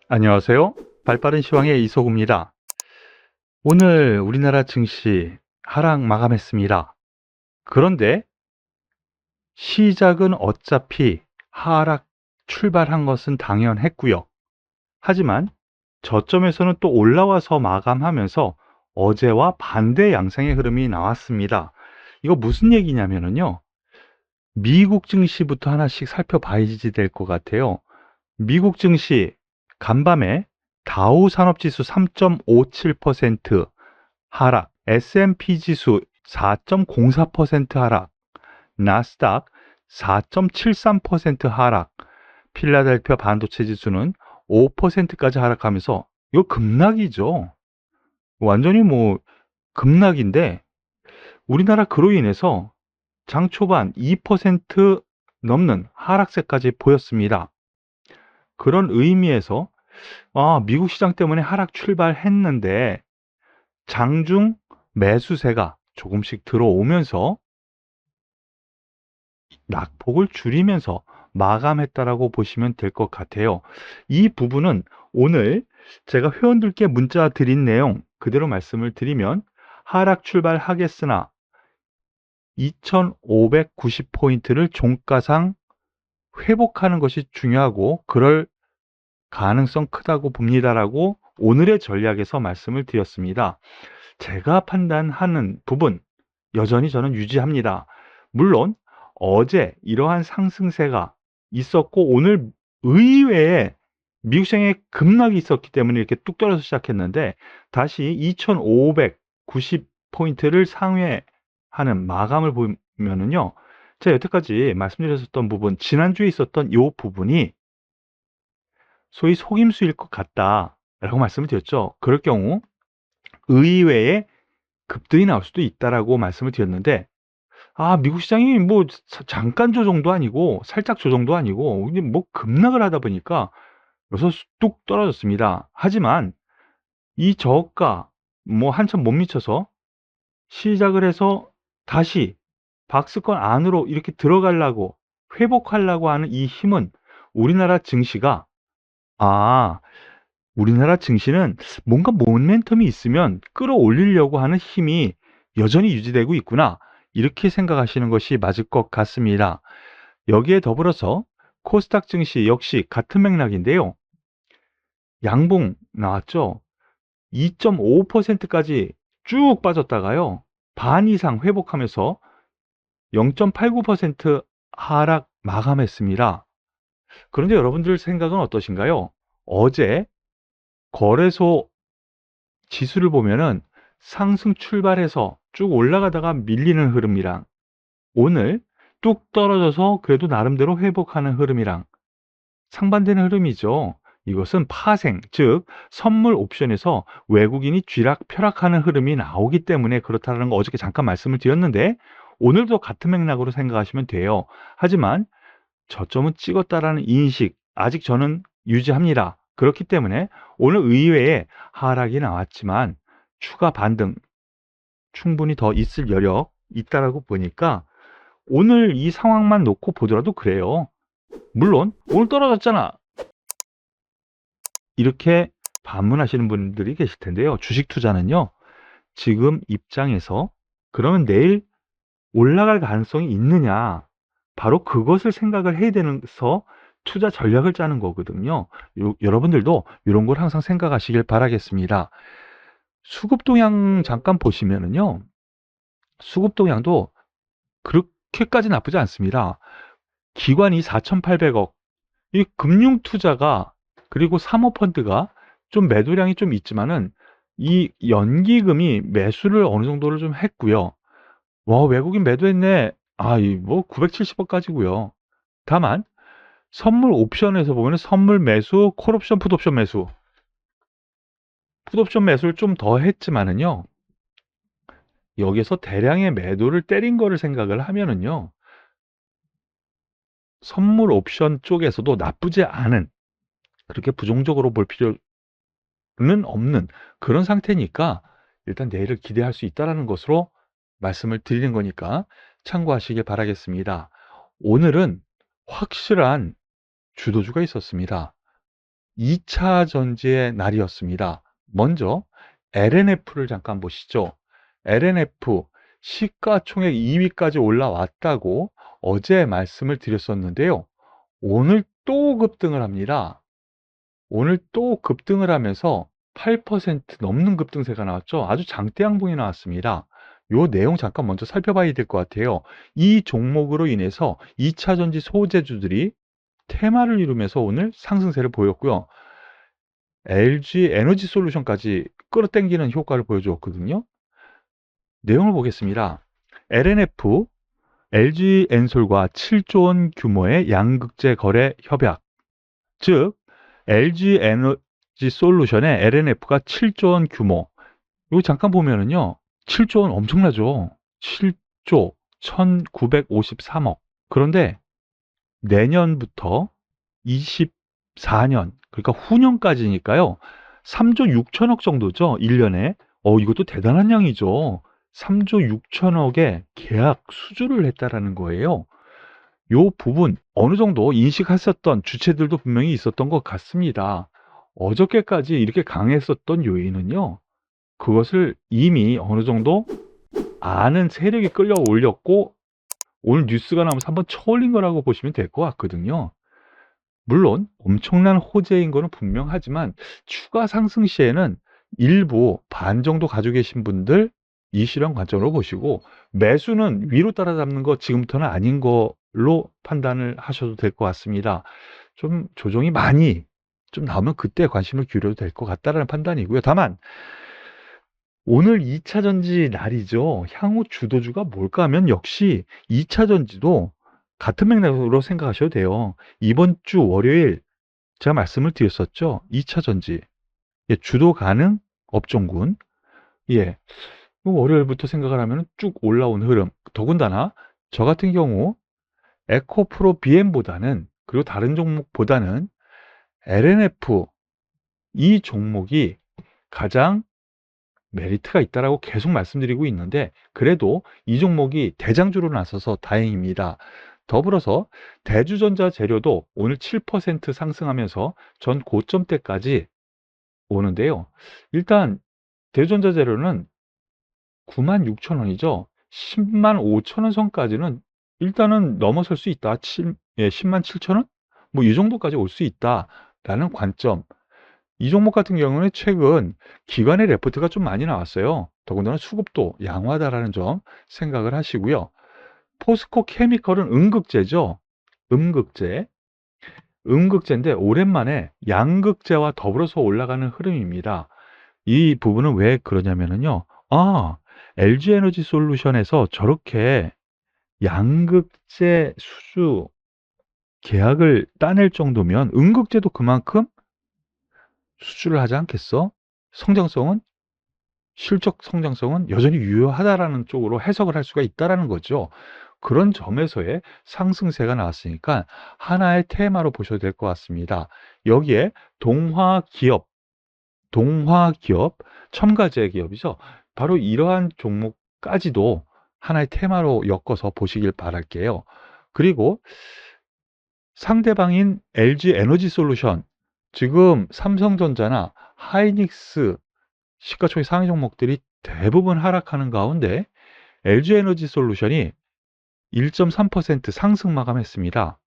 안녕하세요. 발빠른 시황의 이소구입니다. 오늘 우리나라 증시 하락 마감했습니다. 그런데 시작은 어차피 하락 출발한 것은 당연했고요. 하지만 저점에서는 또 올라와서 마감하면서 어제와 반대 양상의 흐름이 나왔습니다. 이거 무슨 얘기냐면요. 미국 증시부터 하나씩 살펴봐야지 될 것 같아요. 미국 증시 간밤에 다우 산업지수 3.57% 하락, S&P 지수 4.04% 하락, 나스닥 4.73% 하락, 필라델피아 반도체 지수는 5%까지 하락하면서 이거 급락이죠. 완전히 급락인데 우리나라 그로 인해서 장 초반 2% 넘는 하락세까지 보였습니다. 그런 의미에서 미국 시장 때문에 하락 출발했는데 장중 매수세가 조금씩 들어오면서 낙폭을 줄이면서 마감했다라고 보시면 될 것 같아요. 이 부분은 오늘 제가 회원들께 문자 드린 내용 그대로 말씀을 드리면 하락 출발하겠으나 2590포인트를 종가상 회복하는 것이 중요하고 그럴 가능성 크다고 봅니다라고 오늘의 전략에서 말씀을 드렸습니다. 제가 판단하는 부분 여전히 저는 유지합니다. 물론 어제 이러한 상승세가 있었고 오늘 의외에 미국 시장에 급락이 있었기 때문에 이렇게 뚝 떨어져 시작했는데 다시 2590포인트를 상회하는 마감을 보면은요. 제가 여태까지 말씀드렸었던 부분, 지난주에 있었던 이 부분이 소위 속임수일 것 같다라고 말씀을 드렸죠. 그럴 경우 의외의 급등이 나올 수도 있다라고 말씀을 드렸는데 미국 시장이 잠깐 조정도 아니고 살짝 조정도 아니고 그냥 급락을 하다 보니까 여기서 뚝 떨어졌습니다. 하지만 이 저가 한참 못 미쳐서 시작을 해서 다시 박스권 안으로 이렇게 들어가려고 회복하려고 하는 이 힘은 우리나라 증시가 우리나라 증시는 뭔가 모멘텀이 있으면 끌어올리려고 하는 힘이 여전히 유지되고 있구나. 이렇게 생각하시는 것이 맞을 것 같습니다. 여기에 더불어서 코스닥 증시 역시 같은 맥락인데요. 양봉 나왔죠. 2.5%까지 쭉 빠졌다가요. 반 이상 회복하면서 0.89% 하락 마감했습니다. 그런데 여러분들 생각은 어떠신가요? 어제 거래소 지수를 보면은 상승 출발해서 쭉 올라가다가 밀리는 흐름이랑 오늘 뚝 떨어져서 그래도 나름대로 회복하는 흐름이랑 상반되는 흐름이죠. 이것은 파생, 즉 선물 옵션에서 외국인이 쥐락펴락하는 흐름이 나오기 때문에 그렇다는 거 어저께 잠깐 말씀을 드렸는데 오늘도 같은 맥락으로 생각하시면 돼요. 하지만 저점은 찍었다라는 인식 아직 저는 유지합니다. 그렇기 때문에 오늘 의외에 하락이 나왔지만 추가 반등 충분히 더 있을 여력 있다라고 보니까 오늘 이 상황만 놓고 보더라도 그래요. 물론 오늘 떨어졌잖아. 이렇게 반문하시는 분들이 계실 텐데요. 주식 투자는요. 지금 입장에서 그러면 내일 올라갈 가능성이 있느냐. 바로 그것을 생각을 해야 되면서 투자 전략을 짜는 거거든요. 여러분들도 이런 걸 항상 생각하시길 바라겠습니다. 수급 동향 잠깐 보시면은요. 수급 동향도 그렇게까지 나쁘지 않습니다. 기관이 4,800억, 이 금융 투자가 그리고 사모펀드가 좀 매도량이 좀 있지만은 이 연기금이 매수를 어느 정도를 좀 했고요. 와, 외국인 매도했네. 970억까지고요. 다만 선물 옵션에서 보면 선물 매수, 콜옵션, 풋옵션 매수. 풋옵션 매수를 좀 더 했지만은요. 여기서 대량의 매도를 때린 거를 생각을 하면은요. 선물 옵션 쪽에서도 나쁘지 않은 그렇게 부정적으로 볼 필요는 없는 그런 상태니까 일단 내일을 기대할 수 있다라는 것으로 말씀을 드리는 거니까 참고하시길 바라겠습니다. 오늘은 확실한 주도주가 있었습니다. 2차 전지의 날이었습니다. 먼저 LNF를 잠깐 보시죠. LNF 시가총액 2위까지 올라왔다고 어제 말씀을 드렸었는데요. 오늘 또 급등을 합니다. 오늘 또 급등을 하면서 8% 넘는 급등세가 나왔죠. 아주 장대 양봉이 나왔습니다. 요 내용 잠깐 먼저 살펴봐야 될 것 같아요. 이 종목으로 인해서 2차 전지 소재주들이 테마를 이루면서 오늘 상승세를 보였고요. LG 에너지 솔루션까지 끌어당기는 효과를 보여주었거든요. 내용을 보겠습니다. LNF, LG 엔솔과 7조 원 규모의 양극재 거래 협약, 즉 LG 에너지 솔루션의 LNF가 7조 원 규모. 이거 잠깐 보면은요. 7조 원 엄청나죠. 7조 1953억. 그런데 내년부터 24년, 그러니까 후년까지니까요. 3조 6천억 정도죠. 1년에. 이것도 대단한 양이죠. 3조 6천억의 계약 수주를 했다라는 거예요. 요 부분 어느 정도 인식하셨던 주체들도 분명히 있었던 것 같습니다. 어저께까지 이렇게 강했었던 요인은요. 그것을 이미 어느 정도 아는 세력이 끌어올렸고 오늘 뉴스가 나오면서 한번 쳐올린 거라고 보시면 될 것 같거든요. 물론 엄청난 호재인 거는 분명하지만 추가 상승 시에는 일부 반 정도 가지고 계신 분들 이 시련 관점으로 보시고 매수는 위로 따라잡는 거 지금부터는 아닌 걸로 판단을 하셔도 될 것 같습니다. 좀 조정이 많이 좀 나오면 그때 관심을 기울여도 될 것 같다라는 판단이고요. 다만 오늘 2차 전지 날이죠. 향후 주도주가 뭘까 하면 역시 2차 전지도 같은 맥락으로 생각하셔도 돼요. 이번 주 월요일 제가 말씀을 드렸었죠. 2차 전지. 예, 주도 가능 업종군. 예. 월요일부터 생각을 하면 쭉 올라온 흐름. 더군다나 저 같은 경우 에코프로 BM보다는 그리고 다른 종목보다는 LNF 이 종목이 가장 메리트가 있다라고 계속 말씀드리고 있는데 그래도 이 종목이 대장주로 나서서 다행입니다. 더불어서 대주전자 재료도 오늘 7% 상승하면서 전 고점대까지 오는데요. 일단 대주전자 재료는 96,000원이죠. 105,000원 선까지는 일단은 넘어설 수 있다. 107,000원? 뭐 이 정도까지 올 수 있다라는 관점. 이 종목 같은 경우는 최근 기관의 레포트가 좀 많이 나왔어요. 더군다나 수급도 양호하다라는 점 생각을 하시고요. 포스코 케미컬은 음극재죠. 음극재. 음극재인데 오랜만에 양극재와 더불어서 올라가는 흐름입니다. 이 부분은 왜 그러냐면요. LG 에너지 솔루션에서 저렇게 양극재 수주 계약을 따낼 정도면 음극재도 그만큼 수주를 하지 않겠어? 성장성은 실적 성장성은 여전히 유효하다라는 쪽으로 해석을 할 수가 있다라는 거죠. 그런 점에서의 상승세가 나왔으니까 하나의 테마로 보셔도 될 것 같습니다. 여기에 동화기업, 첨가제 기업이죠. 바로 이러한 종목까지도 하나의 테마로 엮어서 보시길 바랄게요. 그리고 상대방인 LG 에너지 솔루션, 지금 삼성전자나 하이닉스 시가총액 상위 종목들이 대부분 하락하는 가운데 LG 에너지 솔루션이 1.3% 상승 마감했습니다.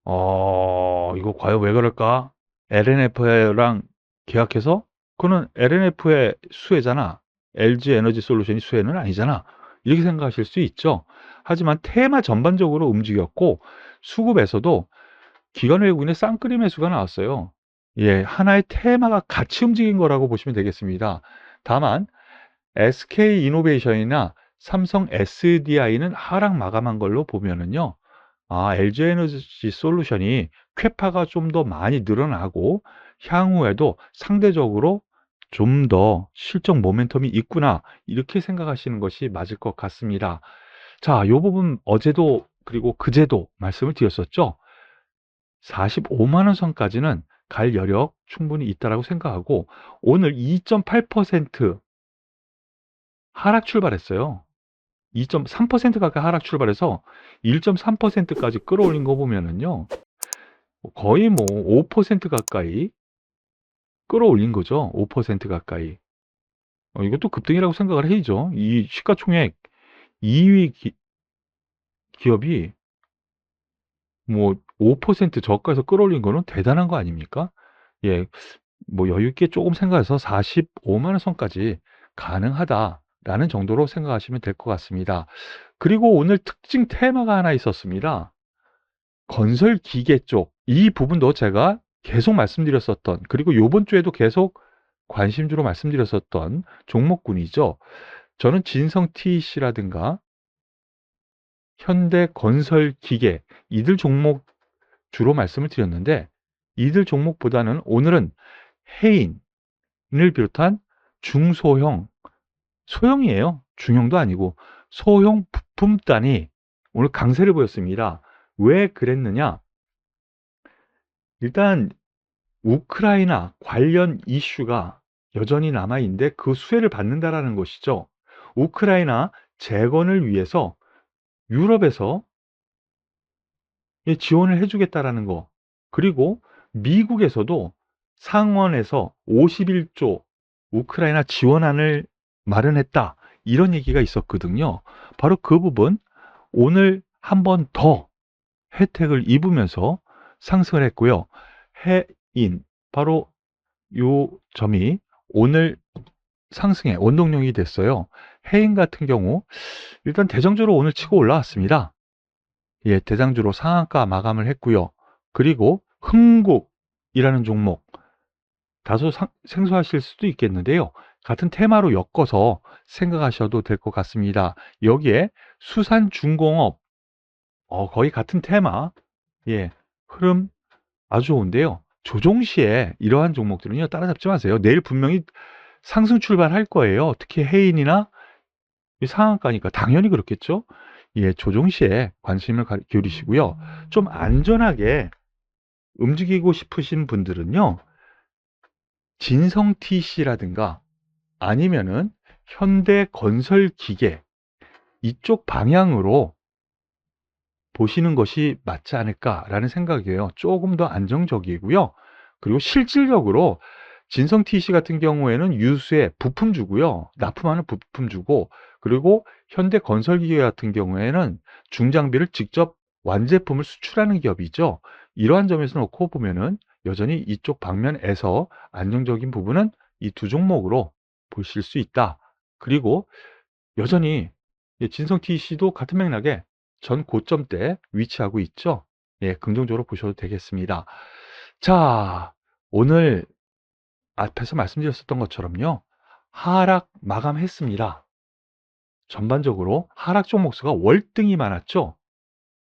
이거 과연 왜 그럴까? LNF랑 계약해서? 그거는 LNF의 수혜잖아. LG 에너지 솔루션이 수혜는 아니잖아. 이렇게 생각하실 수 있죠. 하지만 테마 전반적으로 움직였고 수급에서도 기관 외국인의 쌍끌이 매수가 나왔어요. 예, 하나의 테마가 같이 움직인 거라고 보시면 되겠습니다. 다만 SK 이노베이션이나 삼성 SDI는 하락 마감한 걸로 보면은요. LG 에너지 솔루션이 쾌파가 좀 더 많이 늘어나고 향후에도 상대적으로 좀 더 실적 모멘텀이 있구나 이렇게 생각하시는 것이 맞을 것 같습니다. 자, 이 부분 어제도 그리고 그제도 말씀을 드렸었죠. 45만 원 선까지는 갈 여력 충분히 있다라고 생각하고 오늘 2.8% 하락 출발했어요. 2.3% 가까이 하락 출발해서 1.3%까지 끌어올린 거 보면은요. 거의 뭐 5% 가까이 끌어올린 거죠. 5% 가까이. 이것도 급등이라고 생각을 해야죠. 이 시가총액 2위 기업이 뭐 5% 저가에서 끌어올린 거는 대단한 거 아닙니까? 예, 뭐 여유 있게 조금 생각해서 45만 원 선까지 가능하다라는 정도로 생각하시면 될 것 같습니다. 그리고 오늘 특징 테마가 하나 있었습니다. 건설 기계 쪽, 이 부분도 제가 계속 말씀드렸었던, 그리고 요번 주에도 계속 관심주로 말씀드렸었던 종목군이죠. 저는 진성 TEC라든가 현대 건설 기계, 이들 종목 주로 말씀을 드렸는데, 이들 종목보다는 오늘은 해인을 비롯한 중소형, 소형이에요. 중형도 아니고 소형 부품단이 오늘 강세를 보였습니다. 왜 그랬느냐? 일단 우크라이나 관련 이슈가 여전히 남아있는데 그 수혜를 받는다라는 것이죠. 우크라이나 재건을 위해서 유럽에서 지원을 해주겠다라는 거. 그리고 미국에서도 상원에서 51조 우크라이나 지원안을 마련했다. 이런 얘기가 있었거든요. 바로 그 부분 오늘 한 번 더 혜택을 입으면서 상승을 했고요. 해인 바로 요 점이 오늘 상승의 원동력이 됐어요. 해인 같은 경우 일단 대장주로 오늘 치고 올라왔습니다. 예, 대장주로 상한가 마감을 했고요. 그리고 흥국이라는 종목 다소 생소하실 수도 있겠는데요. 같은 테마로 엮어서 생각하셔도 될 것 같습니다. 여기에 수산중공업 거의 같은 테마, 예, 흐름 아주 좋은데요. 조종시에 이러한 종목들은요, 따라잡지 마세요. 내일 분명히 상승 출발할 거예요. 특히 해인이나 상한가니까 당연히 그렇겠죠. 예, 조종시에 관심을 기울이시고요. 좀 안전하게 움직이고 싶으신 분들은요, 진성 TC라든가 아니면은 현대 건설 기계 이쪽 방향으로 보시는 것이 맞지 않을까라는 생각이에요. 조금 더 안정적이고요. 그리고 실질적으로 진성 TC 같은 경우에는 유수의 부품주고요. 납품하는 부품주고, 그리고 현대 건설기계 같은 경우에는 중장비를 직접 완제품을 수출하는 기업이죠. 이러한 점에서 놓고 보면은 여전히 이쪽 방면에서 안정적인 부분은 이 두 종목으로 보실 수 있다. 그리고 여전히 진성 TC도 같은 맥락에 전 고점대 위치하고 있죠. 예, 긍정적으로 보셔도 되겠습니다. 자, 오늘 앞에서 말씀드렸었던 것처럼요. 하락 마감했습니다. 전반적으로 하락 종목수가 월등히 많았죠.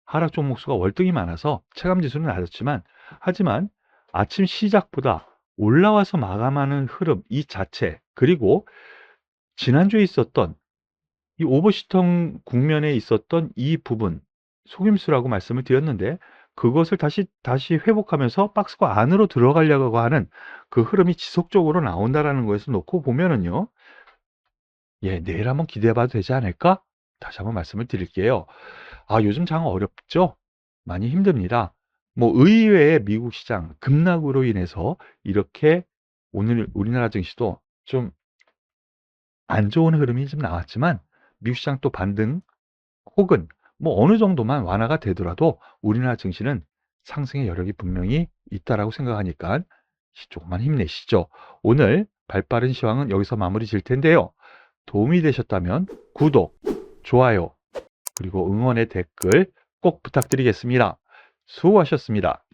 하락 종목수가 월등히 많아서 체감지수는 낮았지만, 하지만 아침 시작보다 올라와서 마감하는 흐름 이 자체, 그리고 지난주에 있었던 이 오버슈팅 국면에 있었던 이 부분, 속임수라고 말씀을 드렸는데, 그것을 다시 회복하면서 박스권 안으로 들어가려고 하는 그 흐름이 지속적으로 나온다라는 것을 놓고 보면은요, 예, 내일 한번 기대해 봐도 되지 않을까? 다시 한번 말씀을 드릴게요. 요즘 장 어렵죠? 많이 힘듭니다. 뭐 의외의 미국 시장 급락으로 인해서 이렇게 오늘 우리나라 증시도 좀 안 좋은 흐름이 좀 나왔지만, 미국 시장 또 반등 혹은 뭐 어느 정도만 완화가 되더라도 우리나라 증시는 상승의 여력이 분명히 있다라고 생각하니까 조금만 힘내시죠. 오늘 발빠른 시황은 여기서 마무리 질 텐데요. 도움이 되셨다면 구독, 좋아요, 그리고 응원의 댓글 꼭 부탁드리겠습니다. 수고하셨습니다.